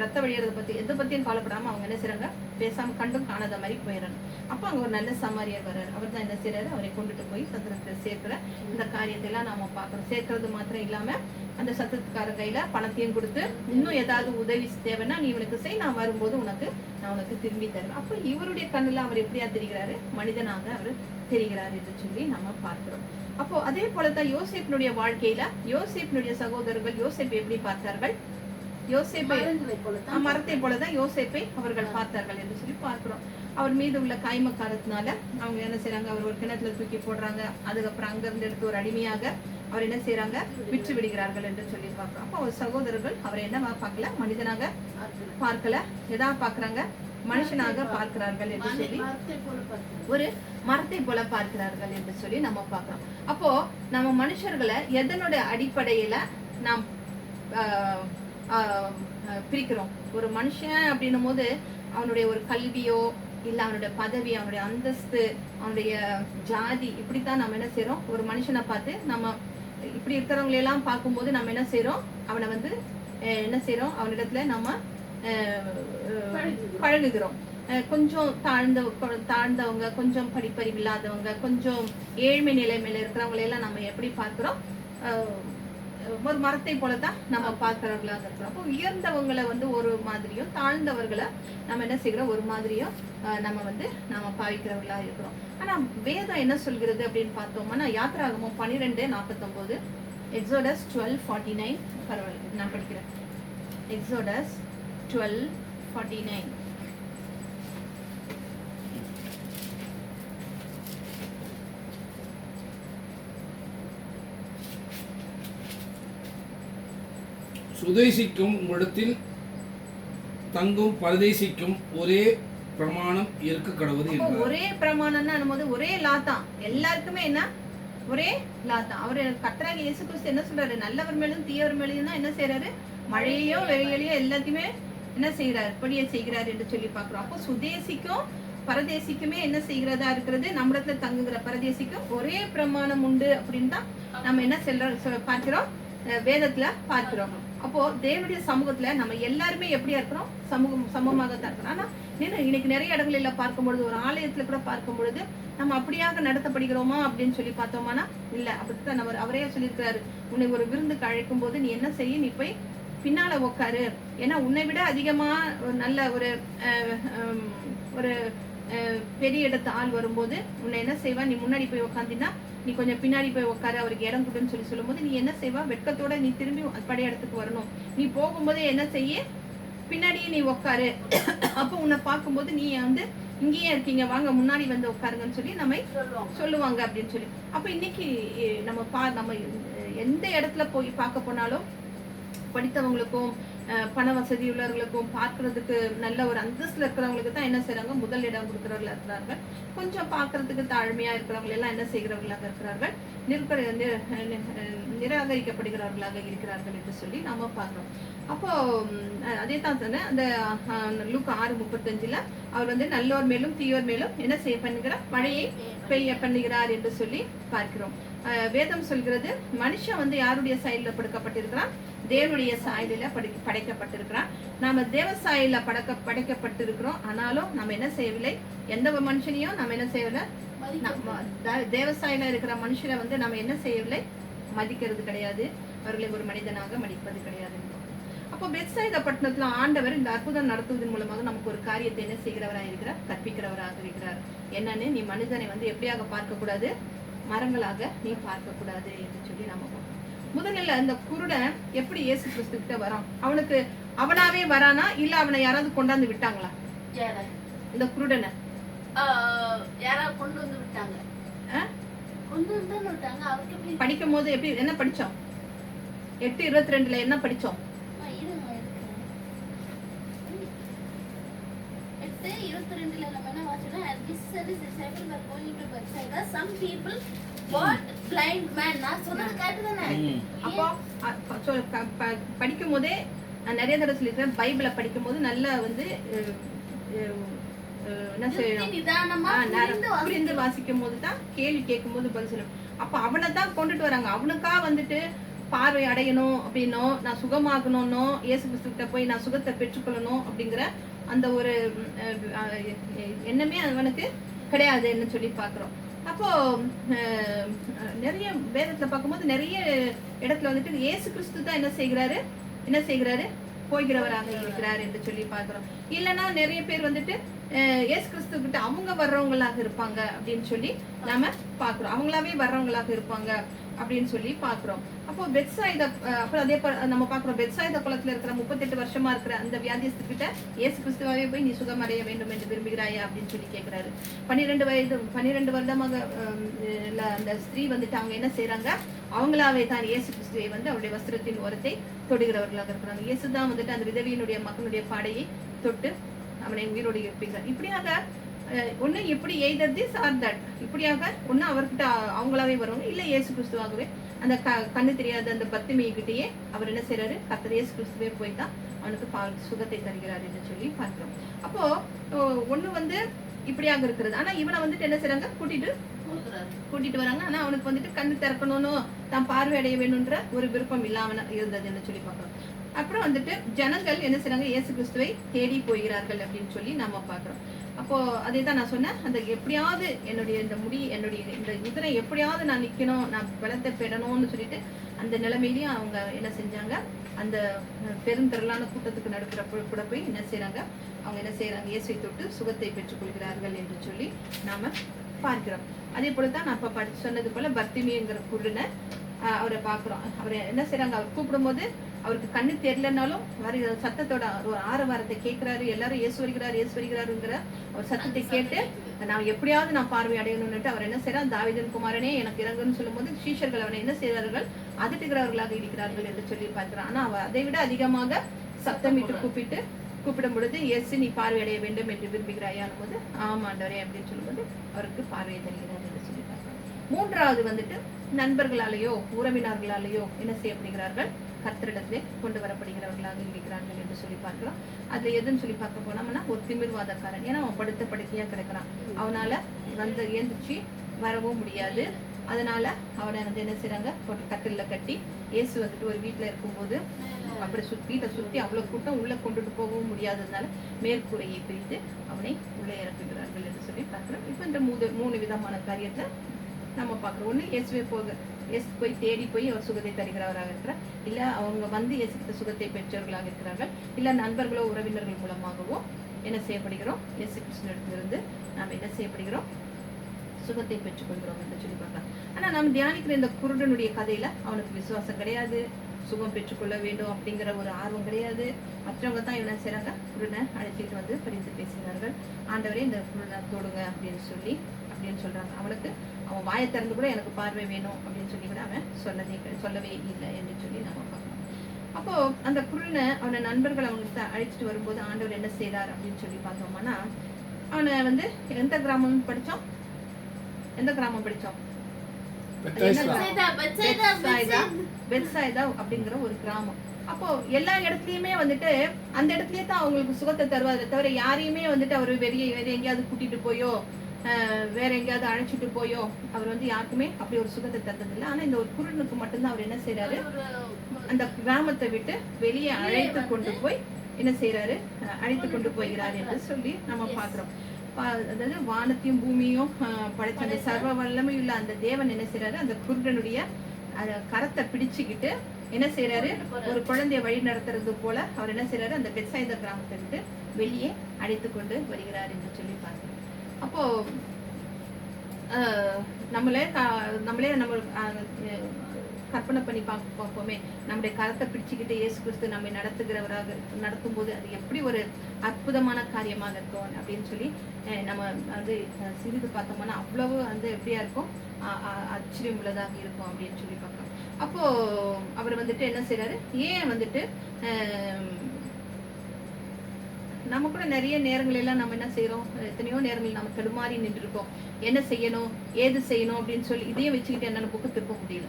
[SPEAKER 2] ரத்த வழியறதை பத்தி எதை பத்தியும் கவலைப்படாம அவங்க என்ன செய்யறாங்க, பேசாம கண்டும் காணாத மாதிரி போயிடறாங்க. அப்ப அங்க ஒரு நல்ல சமாரியர் வர்றாரு. அவர் தான் என்ன செய்யறாரு, அவரை கொண்டுட்டு போய் சத்திரத்தை சேர்க்கிற இந்த காரியத்தை எல்லாம் நாம பாக்குறோம். சேர்க்கறது மாத்திரம் இல்லாம அந்த சத்திரத்துக்கார கையில பணத்தையும் கொடுத்து, இன்னும் ஏதாவது உதவி தேவைன்னா நீ இவனுக்கு செய், நான் வரும்போது நான் உனக்கு திரும்பி தருவேன். அப்ப இவருடைய கண்ணுல அவர் எப்படியா தெரிகிறாரு, மனிதனாக அவர் தெரிகிறார் என்று சொல்லி நம்ம பார்க்கிறோம். அப்போ அதே போலதான் யோசேப்பினுடைய வாழ்க்கையில யோசேப்பினுடைய சகோதரர்கள் யோசேப்பை எப்படி பார்த்தார்கள், யோசேப்பை மரத்தை போலதான் யோசேப்பை அவர்கள் பார்த்தார்கள் என்று சொல்லி பார்க்கிறோம். அவர் மீது உள்ள காய்மக்காரத்தினால அவங்க என்ன செய்யறாங்க, அவர் ஒரு கிணத்துல தூக்கி போடுறாங்க. அதுக்கப்புறம் அங்கிருந்து எடுத்து ஒரு அடிமையாக அவர் என்ன செய்யறாங்க, விற்று விடுகிறார்கள் என்று சொல்லி பார்க்கிறோம். அப்போ அவர் சகோதரர்கள் அவரை என்ன பார்க்கல, மனிதனாக பார்க்கல, எதா பாக்குறாங்க, மனுஷனாக பார்க்கிறார்கள் என்று சொல்லி, ஒரு மரத்தை போல பார்க்கிறார்கள் என்று சொல்லி நம்ம பார்க்கிறோம். அப்போ நம்ம மனுஷர்களை எதனுடைய அடிப்படையில நாம் பிரிக்கிறோம்? ஒரு மனுஷன் அப்படின்னும் போது அவனுடைய ஒரு கல்வியோ இல்ல அவனுடைய பதவி, அவனுடைய அந்தஸ்து, அவனுடைய ஜாதி, இப்படித்தான் நம்ம என்ன செய்யறோம், ஒரு மனுஷனை பார்த்து நம்ம இப்படி இருக்கிறவங்களை எல்லாம் பார்க்கும்போது நம்ம என்ன செய்யறோம், அவனை வந்து என்ன செய்யறோம், அவனிடத்துல நம்ம பழகுகிறோம். கொஞ்சம் தாழ்ந்தவங்க, கொஞ்சம் படிப்பறிவு இல்லாதவங்க, கொஞ்சம் ஏழ்மை நிலைமையில இருக்கிறவங்களை எல்லாம் நம்ம எப்படி பார்க்கிறோம், ஒரு மரத்தை போலதான் நம்ம பார்க்கிறவர்களாக இருக்கிறோம். அப்போ உயர்ந்தவங்களை வந்து ஒரு மாதிரியும் தாழ்ந்தவர்களை நம்ம என்ன செய்கிறோம், ஒரு மாதிரியும் நம்ம பாவிக்கிறவர்களா இருக்கிறோம். ஆனா வேதம் என்ன சொல்கிறது அப்படின்னு பார்த்தோம்னா, யாத்திராகமம் 12:49, எக்ஸோடஸ் 12:49, பரவாயில்ல நான் படிக்கிறேன். எக்ஸோடஸ் 12:49.
[SPEAKER 1] சுதேசிக்கும் இடத்தில் தங்கும் பரதேசிக்கும் ஒரே பிரமாணம் இருக்க கடவுது.
[SPEAKER 2] ஒரே பிரமாணம்னா போது ஒரே லாதான், எல்லாருக்குமே என்ன ஒரே லாதான். அவரு கர்த்தராகிய இயேசு கிறிஸ்து என்ன சொல்றாரு, நல்லவர் மேலும் தீயவர் மேலும் தான் என்ன செய்யறாரு, மழையோ வெயிலையோ எல்லாத்தையுமே என்ன செய்யறாரு, படிய செய்கிறார் என்று சொல்லி பாக்குறோம். அப்போ சுதேசிக்கும் பரதேசிக்குமே என்ன செய்கிறதா இருக்கிறது, நம்மிடத்துல தங்குகிற பரதேசிக்கும் ஒரே பிரமாணம் உண்டு அப்படின்னு தான் நம்ம என்ன பார்க்கிறோம், வேதத்துல பார்க்கிறோம். அப்போ தேவனுடைய சமூகத்துல நம்ம எல்லாருமே எப்படியா இருக்கிறோம், சமூகமாக தான் இருக்கிறோம். ஆனா இன்னைக்கு நிறைய இடங்களில பார்க்கும்பொழுது, ஒரு ஆலயத்துல கூட பார்க்கும் பொழுது நம்ம அப்படியாக நடத்தப்படுகிறோமா அப்படின்னு சொல்லி பார்த்தோம்னா இல்ல. அப்படித்தான் அவரே சொல்லியிருக்கிறாரு, உன்னை ஒரு விருந்துக்கு அழைக்கும் போது நீ என்ன செய்ய, நீ போய் பின்னால உட்காரு. ஏன்னா உன்னை விட அதிகமா நல்ல ஒரு பெரிய இடத்து ஆள் வரும்போது உன்னை என்ன செய்வா, நீ முன்னாடி போய் உட்காந்தினா நீ கொஞ்சம் பின்னாடி போய் உட்காரு, அவருக்கு இடம் கொடுன்னு சொல்லும் போது நீ என்ன செய்வா, வெட்கத்தோட நீ திரும்பி பழைய இடத்துக்கு வரணும். நீ போகும்போதே என்ன செய்ய, பின்னாடியே நீ உட்காரு. அப்போ உன்னை பார்க்கும்போது நீ வந்து இங்கேயே இருக்கீங்க, வாங்க முன்னாடி வந்து உட்காருங்கன்னு சொல்லி நம்ம சொல்லுவாங்க அப்படின்னு சொல்லி. அப்ப இன்னைக்கு நம்ம எந்த இடத்துல போய் பார்க்க போனாலும் படித்தவங்களுக்கும் பண வசதி உள்ளவர்களுக்கும் பார்க்கறதுக்கு நல்ல ஒரு அந்தஸ்துல இருக்கிறவங்களுக்கு தான் என்ன செய்யறாங்க, முதல் இடம் கொடுக்கிறவர்களா இருக்கிறார்கள். கொஞ்சம் பார்க்கறதுக்கு தாழ்மையா இருக்கிறவங்க எல்லாம் என்ன செய்கிறவர்களாக இருக்கிறார்கள், நிராகரிக்கப்படுகிறவர்களாக இருக்கிறார்கள் என்று சொல்லி நாம பார்க்கிறோம். அப்போ அதே தான் சொன்ன அந்த லூக்கா 6:35 அவர் வந்து நல்லோர் மேலும் தீயோர் மேலும் என்ன செய்ய பண்ணுகிறார், மழையை பெய்ய பண்ணுகிறார் என்று சொல்லி பார்க்கிறோம். வேதம் சொல்கிறது, மனுஷன் வந்து யாருடைய சாயலில படைக்கப்பட்டிருக்கிறான், தேவனுடைய சாயலில படைக்கப்பட்டிருக்கிறான். நாம தேவ சாயலில படைக்கப்பட்டிருக்கிறோம். ஆனாலும் நம்ம என்ன செய்யவில்லை, எந்த ஒரு மனுஷனையும் நம்ம என்ன செய்யவில்லை, தேவசாயில இருக்கிற மனுஷனை வந்து நம்ம என்ன செய்யவில்லை, மதிக்கிறது கிடையாது, அவர்களை ஒரு மனிதனாக மதிப்பது கிடையாது. அப்போ பெத்சாயிதா பட்டணத்துல ஆண்டவர் இந்த அற்புதம் நடத்துவதன் மூலமாக நமக்கு ஒரு காரியத்தை என்ன செய்கிறவராக இருக்கிறார், கற்பிக்கிறவராக இருக்கிறார். என்னன்னு, நீ மனிதனை வந்து எப்படியாக பார்க்க கூடாது, மரங்களாக நீ பார்க்க கூடாது என்று சொல்லி நம்ம பார்க்கணும். முதல்ல இந்த குருடன் எப்படி இயேசு கிறிஸ்து கிட்ட வரான், அவனுக்கு அவனாவே வரானா இல்ல அவனை யாராவது கொண்டாந்து விட்டாங்களா? இந்த குருடனை
[SPEAKER 3] யாராவது கொண்டு வந்து விட்டாங்க.
[SPEAKER 2] படிக்கும் போது எப்படி என்ன படிச்சோம், 8:22 என்ன படிச்சோம்,
[SPEAKER 3] 8:22 நம்ம என்ன வாசிச்சோம், Jesus and his disciples were going to Bethsaida. Some people brought blind man. நான் சொன்னது கரெக்ட் தானே?
[SPEAKER 2] அப்போ படிக்கும் போதே நான் நிறைய தடவை சொல்லியிருக்கேன், பைபிளை படிக்கும் போது நல்லா வந்து என்ன செய்யணும்,
[SPEAKER 3] நிதானமா
[SPEAKER 2] புரிந்து வாசிக்கும் போது தான் கேள்வி கேட்கும் போது பதில் சொல்லணும். அப்ப அவனை தான் கொண்டுட்டு வராங்க. அவனுக்கா வந்துட்டு பார்வை அடையணும் அப்படின்னோ, நான் சுகமாகணும்னோ, இயேசு கிறிஸ்து கிட்ட போய் நான் சுகத்தை பெற்றுக்கொள்ளணும் அப்படிங்கிற அந்த ஒரு எண்ணமே அவனுக்கு கிடையாதுன்னு சொல்லி பாக்குறோம். அப்போ நிறைய வேதத்துல பார்க்கும்போது நிறைய இடத்துல வந்துட்டு இயேசு கிறிஸ்து தான் என்ன செய்கிறாரு போகிறவராக இருக்கிறார் என்று சொல்லி பாக்குறோம். இல்லைன்னா நிறைய பேர் வந்துட்டு இயேசு கிறிஸ்து கிட்ட அவங்க வர்றவங்களாக இருப்பாங்க அப்படின்னு சொல்லி நாம பாக்குறோம். அவங்களாவே வர்றவங்களாக இருப்பாங்க அப்படின்னு சொல்லி பாக்குறோம். அப்போ பெத்சாயிதா, அப்புறம் அதே நம்ம பாக்குறோம் பெத்சாயிதா குளத்துல இருக்கிற 38 வருஷமா இருக்கிற அந்த வியாதிஸ்துக்கிட்ட இயேசு கிறிஸ்துவாவே போய் நீ சுகமடைய வேண்டும் என்று விரும்புகிறாயா அப்படின்னு சொல்லி கேட்கிறாரு. 12 வருடமாக அந்த ஸ்திரீ வந்துட்டு அவங்க என்ன செய்யறாங்க, அவங்களாவே தான் இயேசு கிறிஸ்துவை வந்து அவருடைய வஸ்திரத்தின் ஓரத்தை தொடுகிறவர்களாக இருக்கிறாங்க. இயேசுதான் வந்துட்டு அந்த விதவியினுடைய மகனுடைய பாடையை தொட்டு அவனை உயிரோடு இருப்பீங்க. இப்படியாக ஒண்ணு இப்படி எய்தர் திஸ் ஆர் தட், இப்படியாக ஒண்ணு அவர்கிட்ட அவங்களாவே வருவாங்க, இல்ல இயேசு கிறிஸ்துவாகவே அந்த கண்ணு தெரியாத அந்த பத்திமைகிட்டயே அவர் என்ன செய்யறாரு, கர்த்தர் இயேசு கிறிஸ்துவே போய் தான் அவனுக்கு சுகத்தை தருகிறார் என்று சொல்லி பார்க்கிறோம். அப்போ ஒண்ணு வந்து இப்படியாக இருக்கிறது. ஆனா இவனை வந்துட்டு என்ன செய்யறாங்க, கூட்டிட்டு வராங்க. ஆனா அவனுக்கு வந்துட்டு கண்ணு திறக்கணும்னு தான் பார்வை அடைய வேணும்ன்ற ஒரு விருப்பம் இல்லாம இருந்ததுன்னு சொல்லி பார்க்கிறோம். அப்புறம் வந்துட்டு ஜனங்கள் என்ன செய்றாங்க, இயேசு கிறிஸ்துவை தேடி போகிறார்கள் அப்படின்னு சொல்லி நாம பாக்குறோம். அப்போ அதே தான் நான் சொன்னேன், அந்த எப்படியாவது என்னுடைய இந்த குதிரை எப்படியாவது நான் நிக்கணும், நான் பலத்தை பெறணும்னு சொல்லிட்டு அந்த நிலைமையிலயும் அவங்க என்ன செஞ்சாங்க, அந்த பெருந்திரளான கூட்டத்துக்கு நடுக்கிறப்ப கூட போய் என்ன செய்யறாங்க, அவங்க என்ன செய்யறாங்க, இயேசுவை தொட்டு சுகத்தை பெற்றுக் கொள்கிறார்கள் என்று சொல்லி நாம பார்க்கிறோம். அதே போலதான் நான் இப்ப சொன்னது போல பர்த்திமிங்கிற குருனை அவரை பாக்குறோம். அவரை என்ன செய்யறாங்க, அவர் கூப்பிடும் போது அவருக்கு கண்ணு தெரியலனாலும் வர சத்தத்தோட ஒரு ஆரவாரத்தை கேட்கிறாரு. எல்லாரும் இயேசு வருகிறாருங்கிற ஒரு சத்தத்தை கேட்டு நான் எப்படியாவது நான் பார்வை அடையணும்னுட்டு அவர் என்ன செய்யறார், தாவீதின் குமாரனே எனக்கு இறங்குன்னு சொல்லும் போது சீஷர்கள் அவனை என்ன செய்கிறார்கள், அதட்டுகிறவர்களாக இருக்கிறார்கள் என்று சொல்லி பார்க்கிறான். ஆனா அவ அதை விட அதிகமாக சத்தமிட்டு கூப்பிடும் பொழுது, இயேசு நீ பார்வை அடைய வேண்டும் என்று விரும்புகிறாயான் போது ஆமாண்டவரே அப்படின்னு சொல்லும்போது அவருக்கு பார்வையை தருகிறார் என்று சொல்லி பார்க்கிறோம். மூன்றாவது வந்துட்டு நண்பர்களாலேயோ உறவினர்களாலேயோ என்ன செய்யப்படுகிறார்கள், கர்த்தரிடத்திலே கொண்டு வரப்படுகிறவர்களாக இருக்கிறார்கள் என்று சொல்லி பார்க்கிறோம். அதுல எதுன்னு சொல்லி பார்க்க போனோம்னா ஒரு திமிர்வாதக்காரன். ஏன்னா அவன் படுத்த படுக்கையா கிடக்குறான், அவனால வந்து எழுந்திரிச்சு வரவும் முடியாது. அதனால அவனை வந்து என்ன செய்யறாங்க, ஒரு கட்டில கட்டி இயேசு வந்துட்டு ஒரு வீட்டுல இருக்கும்போது அப்படி வீட்டை சுத்தி அவ்வளவு கூட்டம் உள்ள கொண்டுட்டு போகவும் முடியாததுனால மேற்கூரையை பிரித்து அவனை உள்ள இறக்குகிறார்கள் என்று சொல்லி பார்க்கிறோம். இப்ப இந்த மூணு விதமான காரியத்தை நம்ம பார்க்கிறோம். ஒண்ணு இயேசுவே இயேசு போய் தேடி போய் அவர் சுகத்தை தருகிறவராக இருக்கிறார், இல்ல அவங்க வந்து இயேசுகிட்ட சுகத்தை பெற்றவர்களாக இருக்கிறார்கள், இல்ல நண்பர்களோ உறவினர்கள் மூலமாகவோ என்ன செய்யப்படுகிறோம், இயேசு கிறிஸ்துவிடத்திலிருந்து நாம் என்ன செய்யப்படுகிறோம், சுகத்தை பெற்றுக்கொள்கிறோம் என்று சொல்லி பார்க்கலாம். ஆனா நாம் தியானிக்கிற இந்த குருடனுடைய கதையில அவனுக்கு விசுவாசம் கிடையாது, சுகம் பெற்றுக்கொள்ள வேண்டும் அப்படிங்கிற ஒரு ஆர்வம் கிடையாது. மற்றவங்க தான் என்ன செய்யறாங்க, குருடனை அழைச்சிட்டு வந்து பரிந்து பேசுகிறார்கள், ஆண்டவரே இந்த குருடனை தொடுங்க அப்படின்னு சொல்றாங்க. அவனுக்கு அவன் வாயை திறந்து கூட எனக்கு பார்வை வேணும் அப்படின்னு சொல்லி கூட அவன் சொல்லவே இல்லை என்று சொல்லி நம்ம பார்க்கணும். அப்போ அந்த குருடனை அவனை நண்பர்கள் அவங்களுக்கு அழைச்சிட்டு வரும்போது ஆண்டவர் என்ன செய்யறார் அப்படின்னு சொல்லி பார்த்தோம்னா, அவனை வந்து எந்த கிராமம் படிச்சோம் பெத்சாயிதா அப்படிங்கிற ஒரு கிராமம். அப்போ எல்லா இடத்துலயுமே வந்துட்டு அந்த இடத்துலயே தான் அவங்களுக்கு சுகத்தை தருவாரு தவிர யாரையுமே வந்துட்டு அவர் வேற எங்கேயாவது கூட்டிட்டு போயோ வேற எங்கேயாவது அழைச்சிட்டு போயோ அவர் வந்து யாருக்குமே அப்படி ஒரு சுகத்தை தந்ததில்லை. ஆனா இந்த ஒரு குருடனுக்கு மட்டும்தான் அவர் என்ன செய்யறாரு, அந்த கிராமத்தை விட்டு வெளியே அழைத்து கொண்டு போய் என்ன செய்யறாரு, அழைத்து கொண்டு போகிறார் என்று சொல்லி நம்ம பாக்குறோம். அதாவது வானத்தையும் பூமியும் படைச்ச அந்த சர்வ வல்லமையுள்ள அந்த தேவன் என்ன செய்யறாரு, அந்த குருடனுடைய கரத்தை பிடிச்சுக்கிட்டு என்ன செய்யறாரு, ஒரு குழந்தைய வழி நடத்துறது போல அவர் என்ன செய்யறாரு, அந்த பெத்சாயிதா கிராமத்தை விட்டு வெளியே அழைத்து கொண்டு வருகிறார் என்று சொல்லி பார்க்கிறோம். அப்போ நம்மளே நம்ம கற்பனை பண்ணி பார்ப்போமே, நம்முடைய கரத்தை பிடிச்சுக்கிட்டு இயேசு கிறிஸ்து நம்மை நடத்தும் போது அது எப்படி ஒரு அற்புதமான காரியமாக இருக்கும் அப்படின்னு சொல்லி நம்ம வந்து சிறிது பார்த்தோம்னா அவ்வளவு வந்து எப்படியா இருக்கும், ஆச்சரியம் உள்ளதாக இருக்கும் அப்படின்னு சொல்லி பார்க்கலாம். அப்போ அவர் வந்துட்டு என்ன செய்யறாரு, ஏன் வந்துட்டு நம்ம கூட நிறைய நேரங்கள் எல்லாம் நம்ம என்ன செய்யறோம், எத்தனையோ நேரங்கள் நம்ம தடுமாறி நின்று இருக்கோம், என்ன செய்யணும் ஏது செய்யணும் அப்படின்னு சொல்லி இதையும் வச்சுக்கிட்டு என்னால புக்கு திருப்ப முடியல.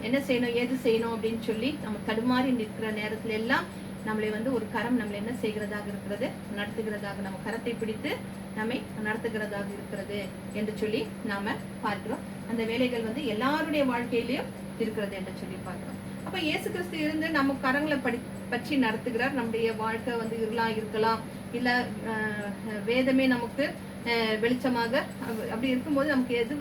[SPEAKER 2] என்ன செய்யணும் ஏது செய்யணும் அப்படின்னு சொல்லி நம்ம தடுமாறி நிற்கிற நேரத்துல எல்லாம் நம்மளை வந்து ஒரு கரம் நம்மளை என்ன செய்கிறதாக இருக்கிறது, நடத்துகிறதாக, நம்ம கரத்தை பிடித்து நம்மை நடத்துகிறதாக இருக்கிறது என்று சொல்லி நாம பார்க்கிறோம். அந்த வேலைகள் வந்து எல்லாருடைய வாழ்க்கையிலயும் இருக்கிறது என்று சொல்லி பார்க்கிறோம். அப்ப இயேசு கிறிஸ்து இருந்து நம்ம கரங்களை பற்றி நடத்துகிறார். நம்முடைய வாழ்க்கை வந்து இருளா இருக்கலாம், இல்ல வேதமே நமக்கு வெளிச்சமாக அப்படி இருக்கும்போது நமக்கு எது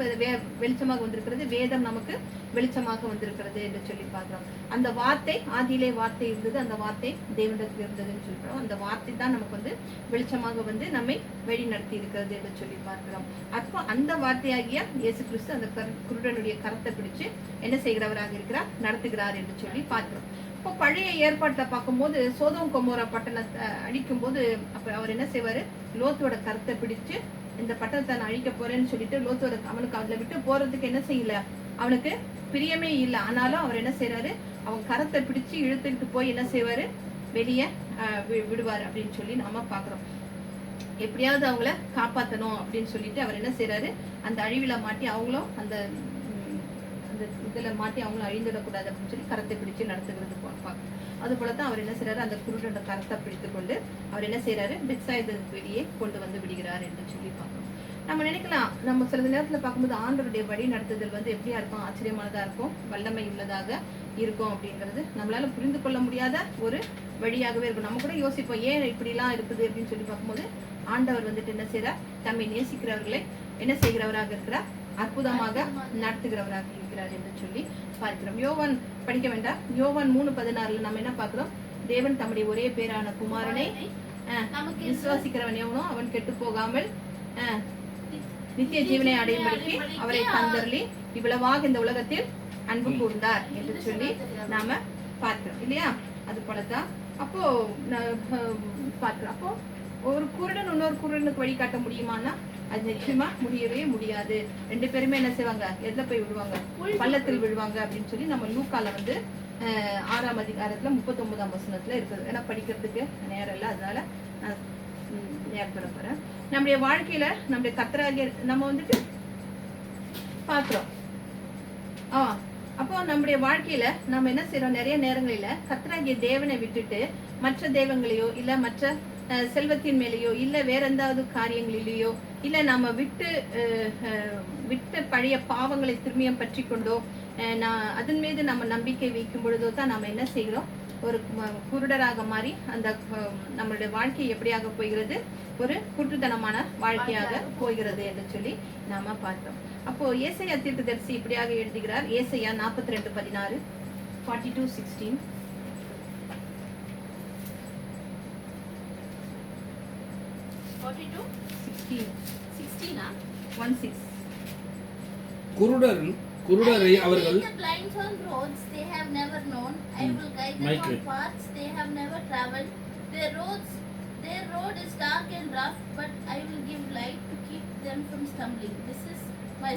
[SPEAKER 2] வெளிச்சமாக வந்திருக்கிறது, வேதம் நமக்கு வெளிச்சமாக வந்திருக்கிறது என்று சொல்லி பார்க்கிறோம். அந்த வார்த்தை, ஆதியிலே வார்த்தை இருந்தது, அந்த வார்த்தை தேவனிடத்தில் இருந்ததுன்னு சொல்றோம். அந்த வார்த்தை தான் நமக்கு வந்து வெளிச்சமாக வந்து நம்மை வழி நடத்தி இருக்கிறது என்று சொல்லி பார்க்கிறோம். அப்போ அந்த வார்த்தையாகிய இயேசு கிறிஸ்து அந்த குருடனுடைய கரத்தை பிடிச்சு என்ன செய்கிறவராக இருக்கிறார், நடத்துகிறார் என்று சொல்லி பார்க்கிறோம். இப்போ பழைய ஏற்பாட்டை பார்க்கும்போது சோதோம் கொமோரா பட்டணத்தை அழிக்கும் போது அப்ப அவர் என்ன செய்வாரு, லோத்தோட கருத்தை பிடிச்சு இந்த பட்டணத்தை நான் அழிக்க போறேன்னு சொல்லிட்டு லோத்தோட அவனுக்கு அதுல விட்டு போறதுக்கு என்ன செய்யல, அவனுக்கு பிரியமே இல்லை. ஆனாலும் அவர் என்ன செய்யறாரு, அவன் கரத்தை பிடிச்சு இழுத்துக்கிட்டு போய் என்ன செய்வாரு, வெளியே விடுவாரு அப்படின்னு சொல்லி நாம பாக்குறோம். எப்படியாவது அவங்கள காப்பாத்தணும் அப்படின்னு சொல்லிட்டு அவர் என்ன செய்யறாரு, அந்த அழிவில மாட்டி அவங்களும் அந்த இதுல மாட்டி அவங்களும் அழிந்துடக்கூடாது அப்படின்னு சொல்லி கரத்தை பிடிச்சு நடத்துகிறது பார்ப்பாங்க. அது போலதான் அவர் என்ன செய்யறாரு, அந்த குருடோட கரத்தை பிடித்து கொண்டு அவர் என்ன செய்யறாரு, பெத்சாயிதாவுக்கு வெளியே கொண்டு வந்து விடுகிறார் என்று சொல்லி பார்க்கணும். நம்ம நினைக்கலாம், நம்ம சில நேரத்துல பார்க்கும்போது ஆண்டவருடைய வழி நடத்துதல் வந்து எப்படியா இருக்கும், ஆச்சரியமானதா இருக்கும், வல்லமை உள்ளதாக இருக்கும் அப்படிங்கிறது நம்மளால புரிந்து கொள்ள முடியாத ஒரு வழியாகவே இருக்கும். நம்ம கூட யோசிப்போம், ஏன் இப்படி எல்லாம் இருக்குது அப்படின்னு சொல்லி பார்க்கும்போது ஆண்டவர் வந்துட்டு என்ன செய்யறார், தம்மை நேசிக்கிறவர்களை என்ன செய்கிறவராக இருக்கிறார், அற்புதமாக நடத்துகிறவராக இருக்கிறார் என்று சொல்லி பார்க்கிறோம். யோவான் படிக்க வேண்டாம், யோவான் 3:16 நம்ம என்ன பார்க்கிறோம், தேவன் தம்முடைய ஒரே பேரான குமாரனை விசுவாசிக்கிறவன் எவனோ அவன் கெட்டு போகாமல் நித்திய ஜீவனை அடையும்படிக்கு அவரை தந்தருளி இவ்வளவாக இந்த உலகத்தில் அன்பு கூர்ந்தார் என்று சொல்லி நாம பார்க்கிறோம் இல்லையா. அது போலதான் அப்போ பார்க்கிறோம். அப்போ ஒரு குருடன் இன்னொரு குருடனுக்கு வழிகாட்ட முடியுமானா அது நிச்சயமா முடியவே முடியாது. ரெண்டு பேருமே என்ன செய்வாங்க, எதுல போய் விடுவாங்க, பள்ளத்தில் விழுவாங்க அப்படின்னு சொல்லி நம்ம லூக்கால வந்து 6ஆம் அதிகாரத்துல 39ஆம் வசனத்துல இருக்குது. ஏன்னா படிக்கிறதுக்கு நேரம் இல்லை, அதனால நான் நேரத்துல போறேன். நம்முடைய வாழ்க்கையில நம்முடைய கர்த்தராகிய நம்ம வந்துட்டு பாக்குறோம். அப்போ நம்முடைய வாழ்க்கையில நம்ம என்ன செய்யறோம், நிறைய நேரங்களில கர்த்தராகிய தேவனை விட்டுட்டு மற்ற தெய்வங்களையோ இல்ல மற்ற செல்வத்தின் மேலேயோ இல்ல வேற எந்தாவது காரியங்களிலேயோ இல்ல நம்ம விட்டு பழைய பாவங்களை திரும்பியம் பற்றி கொண்டோ அதன் மீது நம்ம நம்பிக்கை வைக்கும் பொழுதோ தான் நம்ம என்ன செய்கிறோம், ஒரு குருடராக மாறி அந்த நம்மளுடைய வாழ்க்கை எப்படியாக போகிறது, ஒரு குருட்டுத்தனமான வாழ்க்கையாக போகிறது என்று சொல்லி நாம பார்த்தோம். அப்போ ஏசாயா தீர்க்கதரிசி இப்படியாக எழுதுகிறார். ஏசாயா 42:16 42:16
[SPEAKER 1] குருடரை அவர்கள்
[SPEAKER 3] they have never known. I will guide them on paths they have never traveled. Their road is dark and rough, but I will give light to keep them from stumbling. This is